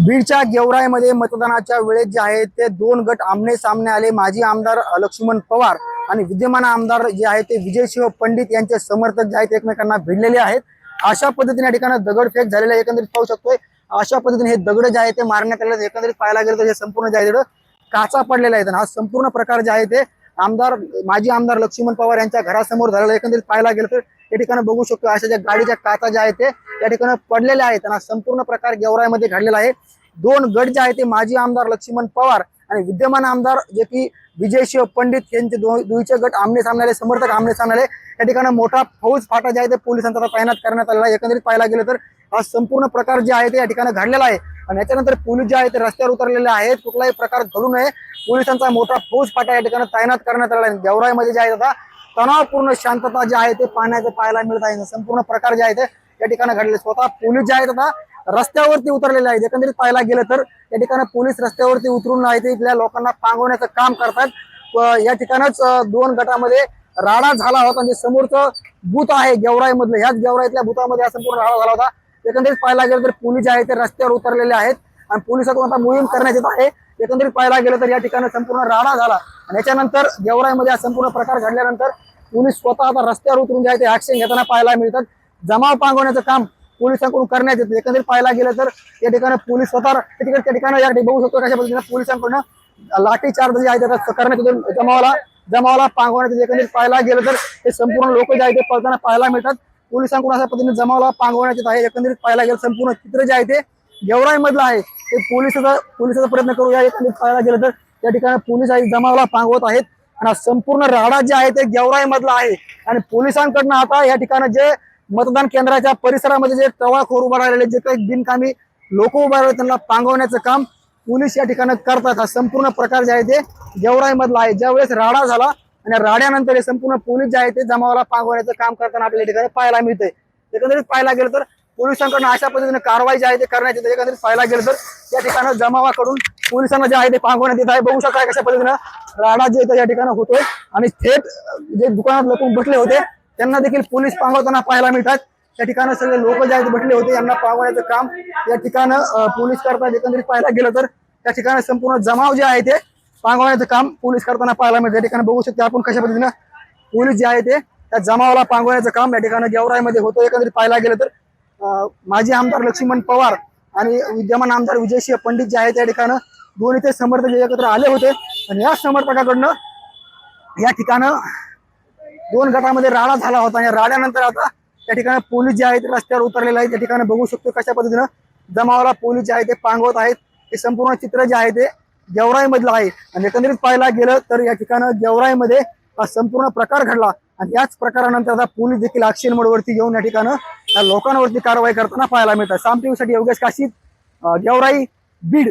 बीडच्या गेवराईमध्ये मतदानाच्या वेळेस जे आहे ते दोन गट आमने सामने आले। माजी आमदार लक्ष्मण पवार आणि विद्यमान आमदार जे आहे ते विजयसिंह पंडित यांचे समर्थक जे आहेत एकमेकांना भिडलेले आहेत। अशा पद्धतीने या ठिकाणी दगडफेक झालेला एकंदरीत पाहू शकतोय। अशा पद्धतीने हे दगड जे आहे ते मारण्यात आले। एकंदरीत पाहायला गेलं तर हे संपूर्ण जे आहे ते काचा पडलेला आहे। हा संपूर्ण प्रकार जे आहे ते माजी आमदार लक्ष्मण पवार यांच्या घरासमोर झालेला एकंदरीत पाहायला गेलं तर या ठिकाणी बघू शकतो अशा ज्या गाडीच्या काचा ज्या आहेत ते या ठिकाणी पडलेल्या आहेत। आणि संपूर्ण प्रकार गेवराईमध्ये घडलेला आहे। दोन गट जे आहे ते माजी आमदार लक्ष्मण पवार आणि विद्यमान आमदार जे की विजयसिंह पंडित यांचे दुईचे गट आमने सामने आले, समर्थक आमने सामने आले। या ठिकाणी मोठा फौज फाटा जे आहे ते पोलिसांचा तैनात करण्यात आलेला आहे। एकंदरीत पाहायला गेलं तर हा संपूर्ण प्रकार जे आहे ते या ठिकाणी घडलेला आहे। आणि याच्यानंतर पोलीस जे आहे ते रस्त्यावर उतरलेले आहेत। कुठलाही प्रकार घडू नये पोलिसांचा मोठा फौज फाटा या ठिकाणी तैनात करण्यात आलेला आहे। गेवराईमध्ये जे आहे आता तणावपूर्ण शांतता जी आहे ते पाहायला मिळत आहे। संपूर्ण प्रकार जे आहे ते या ठिकाणी घडले। स्वतः पोलीस जे आहेत आता रस्त्यावरती उतरलेले आहेत। एकंदरीत पाहायला गेलं तर या ठिकाणी पोलीस रस्त्यावरती उतरून आहे ते इथल्या लोकांना पांगवण्याचं काम करतात। या ठिकाणच दोन गटामध्ये राडा झाला होता। म्हणजे समोरचं बूथ आहे गेवराईमधलं, ह्याच गेवराईतल्या बुथामध्ये हा संपूर्ण राडा झाला होता। एकंदरीत पाहायला गेलं तर पोलीस जे आहे ते रस्त्यावर उतरलेले आहेत आणि पोलिसांकडून आता मोहीम करण्यात येत आहे। एकंदरीत पाहायला गेलं तर या ठिकाणी संपूर्ण राडा झाला आणि याच्यानंतर गेवराईमध्ये हा संपूर्ण प्रकार घडल्यानंतर पोलीस स्वतः आता रस्त्यावर उतरून जे आहे ते ऍक्शन घेताना पाहायला मिळतात। जमाव पांगवण्याचं काम पोलिसांकडून करण्यात येते। एकंदरीत पाहायला गेलं तर या ठिकाणी पोलीस स्वतः त्या ठिकाणी या बघू शकतो कशा पद्धतीने पोलिसांकडून लाठीचार्ज जे आहे ते करण्यात येतो। जमावाला पांगवण्यात एकंदरीत पाहायला गेलं तर हे संपूर्ण लोक जे आहे ते पळताना पाहायला मिळतात। पोलिसांकडून अशा पद्धतीने जमावाला पांगवण्यात येत आहे। एकंदरीत पाहायला गेलं संपूर्ण चित्र जे आहे ते गेवराई मधलं आहे ते पोलिसाचा प्रयत्न करूया। एकंदरीत पाहायला गेलं तर या ठिकाणी पोलीस आहे जमावाला पांगवत आहेत आणि संपूर्ण राडा जे आहे ते गेवराई मधला आहे। आणि पोलिसांकडनं आता या ठिकाणी जे मतदान केंद्राच्या परिसरामध्ये जे टवाळखोर उभा राहिलेले जे काही बिनकामी लोक उभा राहिले त्यांना पांगवण्याचं काम पोलीस या ठिकाणी करतात। हा संपूर्ण प्रकार जे आहे ते गेवराई मधला आहे। ज्यावेळेस राडा झाला आणि राड्यानंतर हे संपूर्ण पोलीस जे आहे ते जमावाला पांगवण्याचं काम करताना आपल्या ठिकाणी पाहायला मिळतंय। एकंदरीत पाहायला गेलं तर पोलिसांकडून अशा पद्धतीने कारवाई जी आहे ते करण्यात येते। एकंदरीत पाहायला गेलं तर या ठिकाणी जमावाकडून पोलिसांना जे आहे ते पांगवण्यात येत आहे। बघू शकता कशा पद्धतीने राडा जे आहे या ठिकाणी होतोय आणि थेट जे दुकानात लोक बसले होते त्यांना देखील पोलीस पांगवताना पाहायला मिळतात। त्या ठिकाणी सगळे लोक जे आहेत बसले होते यांना पांगवण्याचं काम या ठिकाणी पोलीस करतात। एकंदरीत पाहायला गेलं तर त्या ठिकाणी संपूर्ण जमाव जे आहे ते पांगवण्याचं काम पोलीस करताना पाहायला मिळतं। या ठिकाणी बघू शकता आपण कशा पद्धतीने पोलीस जे आहे ते त्या जमावाला पांगवण्याचं काम या ठिकाणी गेवराईमध्ये होतं। एकंदरीत पाहायला गेलं तर माजी आमदार लक्ष्मण पवार आणि विद्यमान आमदार विजयसिंह पंडित जे आहे त्या ठिकाणी दोन्ही ते समर्थक एकत्र आले होते आणि या समर्थकाकडनं या ठिकाणी दोन गटामध्ये राडा झाला होता आणि राड्यानंतर आता त्या ठिकाणी पोलीस जे आहेत रस्त्यावर उतरलेले आहेत। त्या ठिकाणी बघू शकतो कशा पद्धतीनं जमावाला पोलीस जे आहे ते पांगवत आहेत। हे संपूर्ण चित्र जे आहे ते गेवराई मधलं आहे आणि एकंदरीत पाहायला गेलं तर या ठिकाणी गेवराईमध्ये हा संपूर्ण प्रकार घडला आणि याच प्रकारानंतर आता पोलीस देखील ऍक्शन मोडवरती येऊन या ठिकाणी या लोकांवरती कारवाई करताना पाहायला मिळतात। साम टीव्हीसाठी योगेश काशीद, गेवराई, बीड।